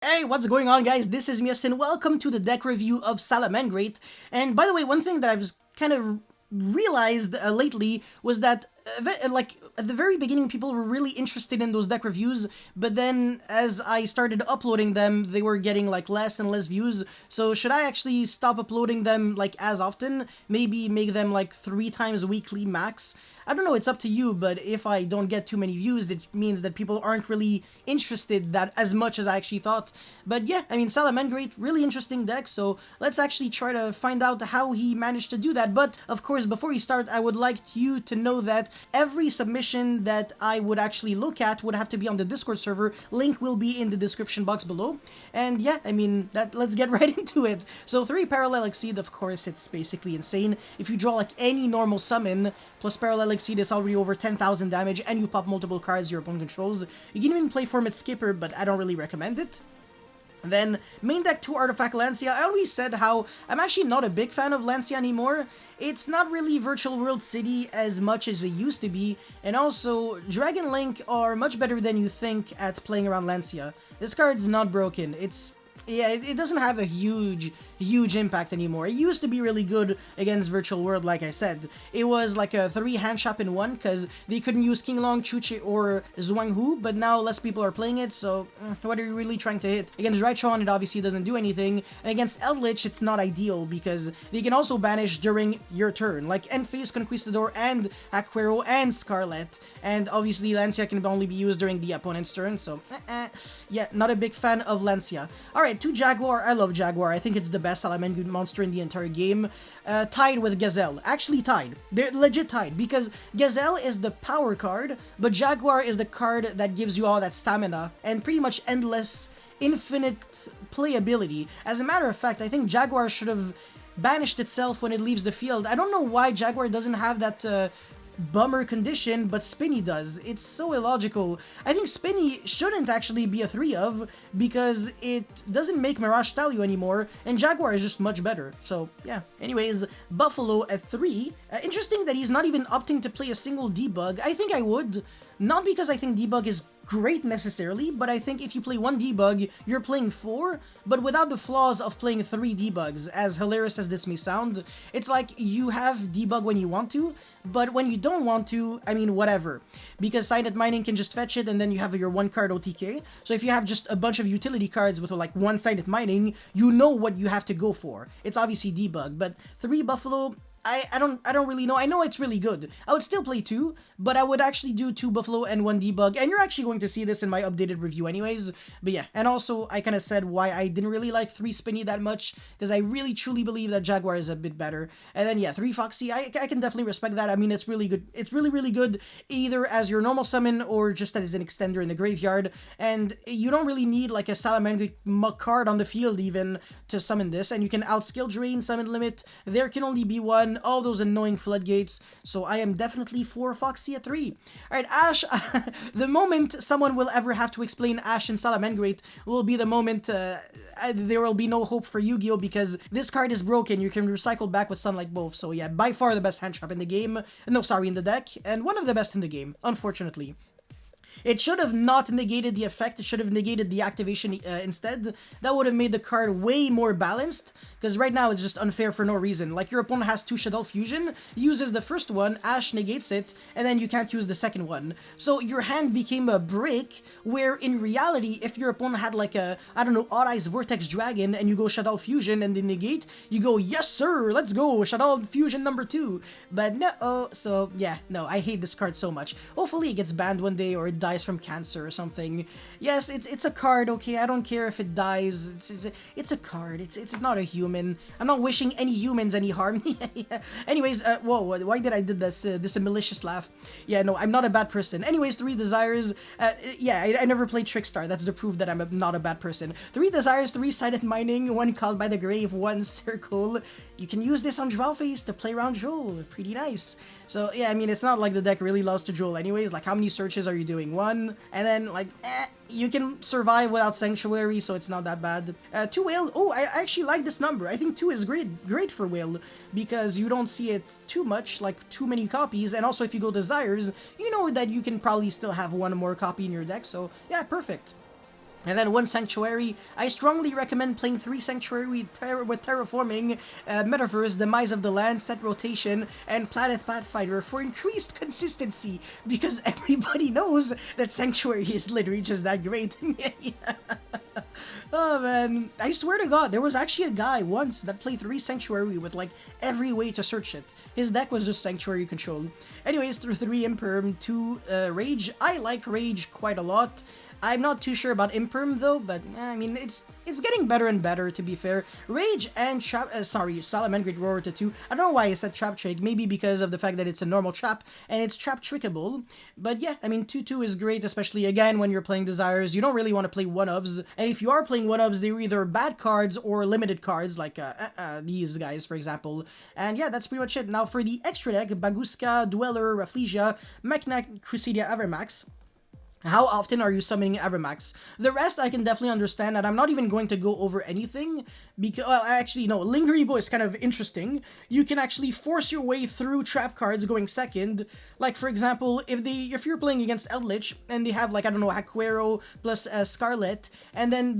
Hey, what's going on, guys? This is Mias, and welcome to the deck review of Salamangreat. And by the way, one thing that I've kind of realized lately was that, like, at the very beginning, people were really interested in those deck reviews, but then as I started uploading them, they were getting, like, less and less views. So should I actually stop uploading them, like, as often? Maybe make them, like, 3 times weekly max? I don't know, it's up to you, but if I don't get too many views, it means that people aren't really interested that as much as I actually thought. But yeah, I mean, Salamangreat, really interesting deck, so let's actually try to find out how he managed to do that. But, of course, before we start, I would like you to know that every submission that I would actually look at would have to be on the Discord server. Link will be in the description box below. And yeah, I mean, let's get right into it. So 3 Parallel Exceed, of course, it's basically insane. If you draw like any normal summon, plus Parallel Exceed is already over 10,000 damage, and you pop multiple cards your opponent controls. You can even play Format Skipper, but I don't really recommend it. Then, main deck 2 Artifact Lancia. I always said how I'm actually not a big fan of Lancia anymore. It's not really Virtual World City as much as it used to be, and also, Dragon Link are much better than you think at playing around Lancia. This card's not broken. Yeah, it doesn't have a huge impact anymore. It used to be really good against Virtual World, like I said. It was like a 3 hand shop in one, because they couldn't use King Long, Chuchi, or Zhuanghu, but now less people are playing it, so what are you really trying to hit? Against Raichon, it obviously doesn't do anything, and against Eldritch, it's not ideal, because they can also banish during your turn, like Endphase, Conquistador, and Aquero, and Scarlet, and obviously Lancia can only be used during the opponent's turn, so yeah, not a big fan of Lancia. Alright, 2 Jaguar. I love Jaguar. I think it's the best Salamangreat monster in the entire game. Tied with Gazelle. Actually tied. They're legit tied, because Gazelle is the power card, but Jaguar is the card that gives you all that stamina and pretty much endless, infinite playability. As a matter of fact, I think Jaguar should have banished itself when it leaves the field. I don't know why Jaguar doesn't have that bummer condition, but Spinny does. It's so illogical. I think Spinny shouldn't actually be a 3 of, because it doesn't make Mirage Stallion anymore, and Jaguar is just much better. So, yeah. Anyways, Buffalo at 3. Interesting that he's not even opting to play a single debug. I think I would. Not because I think debug is great necessarily, but I think if you play 1 debug, you're playing 4, but without the flaws of playing 3 debugs. As hilarious as this may sound, it's like you have debug when you want to, but when you don't want to, I mean, whatever. Because Silent Mining can just fetch it, and then you have your 1 card OTK. So if you have just a bunch of utility cards with like 1 Silent Mining, you know what you have to go for. It's obviously debug, but 3 Buffalo, I don't really know. I know it's really good. I would still play 2, but I would actually do 2 Buffalo and 1 debug, and you're actually going to see this in my updated review anyways. But yeah, and also I kind of said why I didn't really like 3 Spinny that much, because I really truly believe that Jaguar is a bit better. And then yeah, 3 Foxy, I can definitely respect that. I mean, it's really good. It's really good either as your normal summon or just as an extender in the graveyard, and you don't really need like a Salamangreat card on the field even to summon this, and you can outskill Drain, Summon Limit. There can only be 1, all those annoying floodgates, so I am definitely for Foxy at 3. Alright, Ash, the moment someone will ever have to explain Ash in Salamangreat will be the moment there will be no hope for Yu-Gi-Oh! Because this card is broken. You can recycle back with Sunlight both, so yeah, by far the best hand trap in the game. No, sorry, in the deck, and one of the best in the game, unfortunately. It should have not negated the effect, it should have negated the activation instead. That would have made the card way more balanced, because right now it's just unfair for no reason. Like, your opponent has 2 Shadow Fusion, uses the first one, Ash negates it, and then you can't use the second one. So your hand became a brick, where in reality, if your opponent had like a, I don't know, Odd Eyes Vortex Dragon, and you go Shadow Fusion and then negate, you go, yes sir, let's go, Shadow Fusion number 2. But no, so yeah, no, I hate this card so much. Hopefully it gets banned one day, or it dies from cancer or something. Yes, it's a card, okay? I don't care if it dies. It's a card. It's not a human. I'm not wishing any humans any harm. Yeah. Anyways, whoa, why did I did this? This a malicious laugh. Yeah, no, I'm not a bad person. Anyways, 3 Desires. Yeah, I never played Trickstar. That's the proof that I'm not a bad person. 3 Desires, 3 Sided Mining, 1 Called by the Grave, 1 Circle. You can use this on Draw Phase to play around Droll. Pretty nice. So yeah, I mean, it's not like the deck really loves to Droll anyways. Like, how many searches are you doing? 1, and then like, you can survive without Sanctuary, so it's not that bad. 2 Whale, oh, I actually like this number. I think 2 is great for Whale, because you don't see it too much, like too many copies, and also if you go Desires, you know that you can probably still have 1 more copy in your deck, so yeah, perfect. And then one Sanctuary. I strongly recommend playing 3 Sanctuary with Terraforming, Metaverse, Demise of the Land, Set Rotation, and Planet Pathfinder for increased consistency, because everybody knows that Sanctuary is literally just that great. Yeah. Oh man, I swear to God, there was actually a guy once that played 3 Sanctuary with like every way to search it. His deck was just Sanctuary control. Anyways, through 3 Imperm, 2 Rage. I like Rage quite a lot. I'm not too sure about Imperm though, but I mean, it's getting better and better, to be fair. Rage and Salamangreat Roar to 2. I don't know why I said Trap Trick, maybe because of the fact that it's a normal trap, and it's trap trickable. But yeah, I mean, 2-2 is great, especially again when you're playing Desires. You don't really want to play one-ofs, and if you are playing one-ofs, they're either bad cards or limited cards, like these guys, for example. And yeah, that's pretty much it. Now for the extra deck, Baguska, Dweller, Rafflesia, Mechanic, Crusadia, Avermax. How often are you summoning Avermax? The rest I can definitely understand, and I'm not even going to go over anything, because, well, actually, no, Lingeribo is kind of interesting. You can actually force your way through trap cards going second. Like, for example, if you're playing against Eldritch, and they have, like, I don't know, Haquero plus Scarlet, and then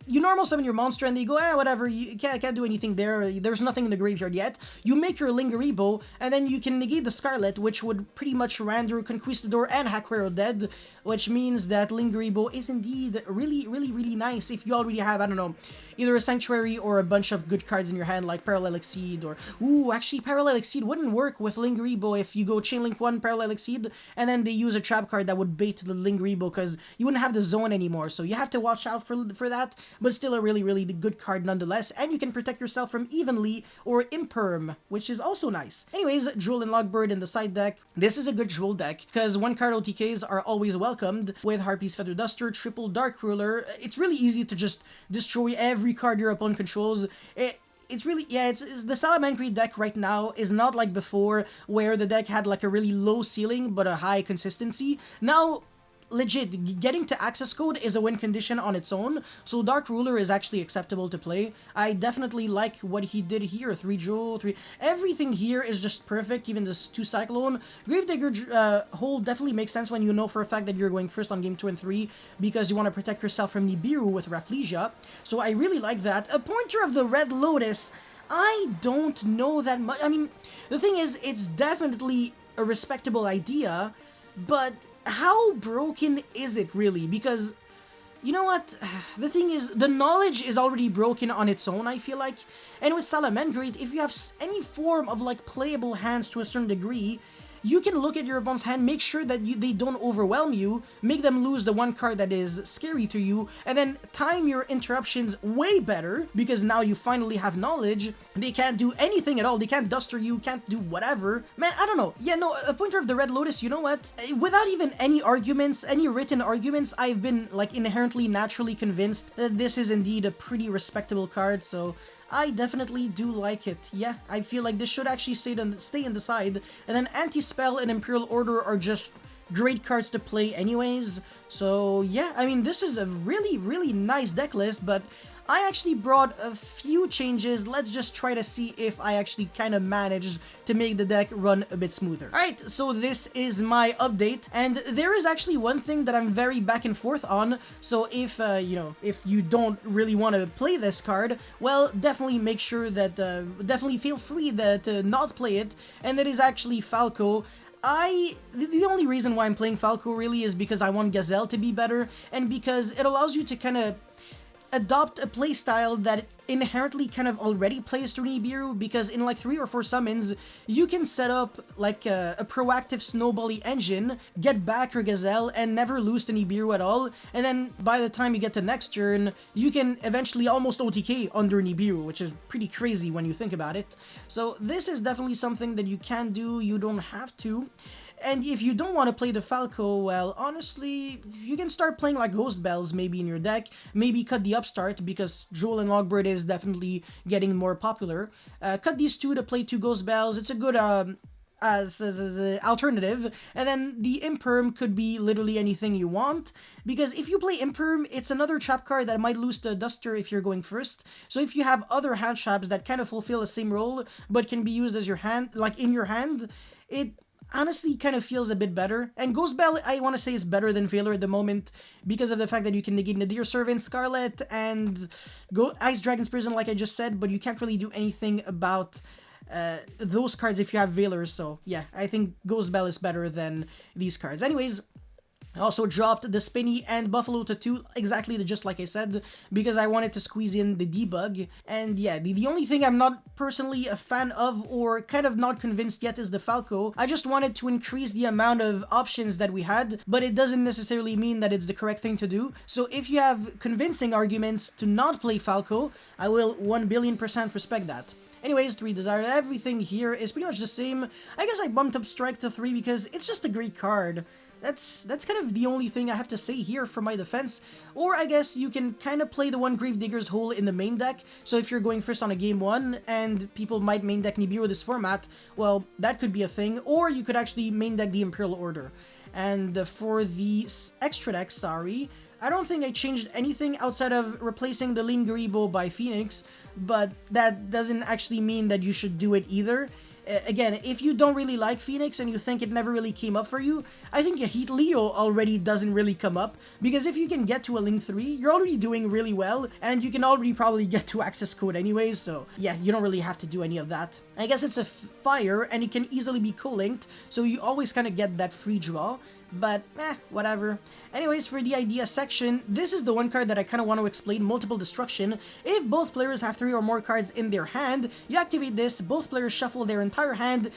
you normal summon your monster and they go, whatever, you can't do anything there, there's nothing in the graveyard yet. You make your Lingeribo, and then you can negate the Scarlet, which would pretty much render Conquistador and Haquero dead, which means that Lingeribo is indeed really, really, really nice if you already have, I don't know, either a Sanctuary or a bunch of good cards in your hand, like Parallel Exceed, or, ooh, actually, Parallel Exceed wouldn't work with Lingeribo if you go Chainlink 1, Parallel Exceed, and then they use a trap card that would bait the Lingeribo, because you wouldn't have the zone anymore, so you have to watch out for that, but still a really, really good card nonetheless, and you can protect yourself from Evenly or Imperm, which is also nice. Anyways, Jewel and Logbird in the side deck. This is a good Jewel deck, because one-card OTKs are always welcomed, with Harpy's Feather Duster, triple Dark Ruler. It's really easy to just destroy every card your opponent controls. It's really, yeah, it's the Salamangreat deck right now is not like before, where the deck had like a really low ceiling but a high consistency. Now, legit, getting to access code is a win condition on its own, so Dark Ruler is actually acceptable to play. I definitely like what he did here. 3 Jewel, 3... Everything here is just perfect, even this 2 Cyclone. Gravedigger hold definitely makes sense when you know for a fact that you're going first on game 2 and 3, because you want to protect yourself from Nibiru with Rafflesia, so I really like that. A pointer of the Red Lotus, I don't know that much. I mean, the thing is, it's definitely a respectable idea, but how broken is it really? Because, you know what, the thing is, the knowledge is already broken on its own, I feel like. And with Salamangreat, if you have any form of like playable hands to a certain degree, you can look at your opponent's hand, make sure that they don't overwhelm you, make them lose the one card that is scary to you, and then time your interruptions way better, because now you finally have knowledge. They can't do anything at all, they can't duster you, can't do whatever. Man, I don't know. Yeah, no, a pointer of the Red Lotus, you know what? Without even any arguments, any written arguments, I've been like inherently, naturally convinced that this is indeed a pretty respectable card, so I definitely do like it. Yeah, I feel like this should actually stay in the side. And then Anti-Spell and Imperial Order are just great cards to play anyways. So yeah, I mean, this is a really, really nice deck list, but I actually brought a few changes. Let's just try to see if I actually kind of managed to make the deck run a bit smoother. Alright, so this is my update, and there is actually one thing that I'm very back and forth on. So if, you know, if you don't really want to play this card, well, definitely make sure that, definitely feel free to not play it, and that is actually Falco. The only reason why I'm playing Falco really is because I want Gazelle to be better, and because it allows you to kind of adopt a playstyle that inherently kind of already plays through Nibiru, because in like 3 or 4 summons, you can set up like a proactive snowbally engine, get back your Gazelle, and never lose to Nibiru at all, and then by the time you get to next turn, you can eventually almost OTK under Nibiru, which is pretty crazy when you think about it. So this is definitely something that you can do, you don't have to. And if you don't want to play the Falco, well, honestly, you can start playing like Ghost Bells maybe in your deck. Maybe cut the Upstart, because Jewel and Logbird is definitely getting more popular. Cut these 2 to play 2 Ghost Bells. It's a good as alternative. And then the Imperm could be literally anything you want, because if you play Imperm, it's another trap card that might lose to Duster if you're going first. So if you have other hand traps that kind of fulfill the same role but can be used as your hand, like in your hand, honestly kind of feels a bit better. And Ghost Bell, I want to say, is better than Failure at the moment because of the fact that you can negate Nadir Servant, Scarlet, and go Ice Dragon's Prison, like I just said, but you can't really do anything about those cards if you have Veilers. So yeah, I think Ghost Bell is better than these cards. Anyways, I also dropped the Spinny and Buffalo Tattoo, exactly just like I said, because I wanted to squeeze in the debug. And yeah, the only thing I'm not personally a fan of, or kind of not convinced yet, is the Falco. I just wanted to increase the amount of options that we had, but it doesn't necessarily mean that it's the correct thing to do. So if you have convincing arguments to not play Falco, I will 1,000,000,000% respect that. Anyways, 3 Desire, everything here is pretty much the same. I guess I bumped up Strike to 3 because it's just a great card. That's kind of the only thing I have to say here for my defense. Or I guess you can kind of play the one Gravedigger's Hole in the main deck. So if you're going first on a game 1 and people might main deck Nibiru this format, well, that could be a thing. Or you could actually main deck the Imperial Order. And for the extra deck, sorry, I don't think I changed anything outside of replacing the Lingaribo by Phoenix, but that doesn't actually mean that you should do it either. Again, if you don't really like Phoenix and you think it never really came up for you, I think Heat Leo already doesn't really come up, because if you can get to a Link 3, you're already doing really well, and you can already probably get to access code anyways, so yeah, you don't really have to do any of that. I guess it's a fire, and it can easily be co-linked, so you always kind of get that free draw, but whatever. Anyways, for the idea section, this is the one card that I kind of want to explain, Multiple Destruction. If both players have 3 or more cards in their hand, you activate this, both players shuffle their entire hand,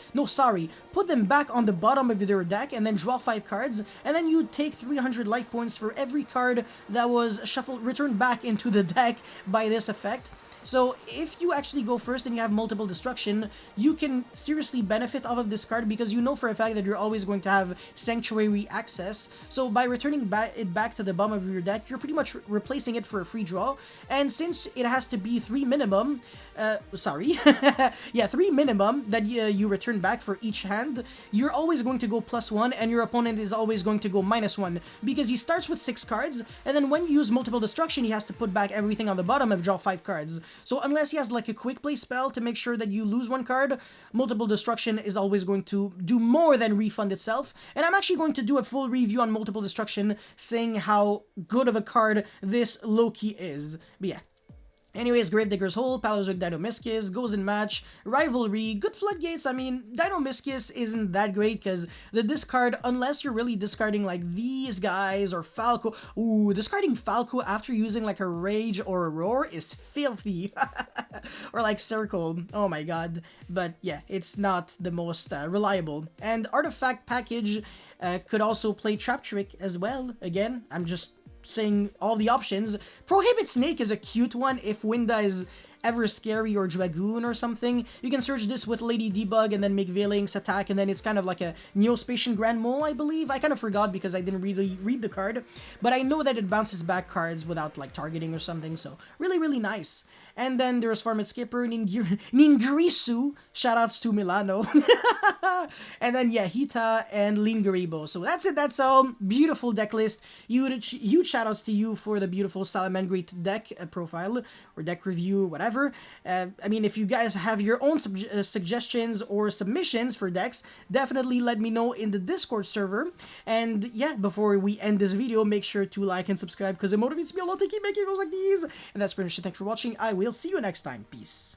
put them back on the bottom of their deck, and then draw 5 cards, and then you take 300 life points for every card that was shuffled, returned back into the deck by this effect. So if you actually go first and you have Multiple Destruction, you can seriously benefit off of this card because you know for a fact that you're always going to have Sanctuary access. So by returning it back to the bottom of your deck, you're pretty much replacing it for a free draw. And since it has to be 3 minimum, 3 minimum that you return back for each hand, you're always going to go +1 and your opponent is always going to go -1 because he starts with 6 cards, and then when you use Multiple Destruction, he has to put back everything on the bottom and draw 5 cards. So unless he has like a quick play spell to make sure that you lose 1 card, Multiple Destruction is always going to do more than refund itself. And I'm actually going to do a full review on Multiple Destruction, saying how good of a card this low-key is. But yeah. Anyways, Gravedigger's Hole, Paleozoic Dinomischus, Goes in Match, Rivalry, good Floodgates. I mean, Dinomischus isn't that great because the discard, unless you're really discarding like these guys or Falco. Ooh, discarding Falco after using like a Rage or a Roar is filthy. Or like Circle, oh my god. But yeah, it's not the most reliable. And Artifact Package could also play Trap Trick as well. Again, I'm just saying all the options. Prohibit Snake is a cute one if Winda is ever scary or Dragoon or something. You can search this with Lady Debug and then make Veilings attack, and then it's kind of like a Neospatian Grand Mole, I believe. I kind of forgot because I didn't really read the card, but I know that it bounces back cards without like targeting or something, so really, really nice. And then there's Farmit Skipper, Ningirisu, shoutouts to Milano. And then yeah, Hita and Lingaribo. So that's it, that's all. Beautiful deck list. Huge shoutouts to you for the beautiful Salamangreat deck profile or deck review, whatever. I mean, if you guys have your own suggestions or submissions for decks, definitely let me know in the Discord server. And yeah, before we end this video, make sure to like and subscribe because it motivates me a lot to keep making videos like these. And that's pretty much it. Thanks for watching. I will see you next time. Peace.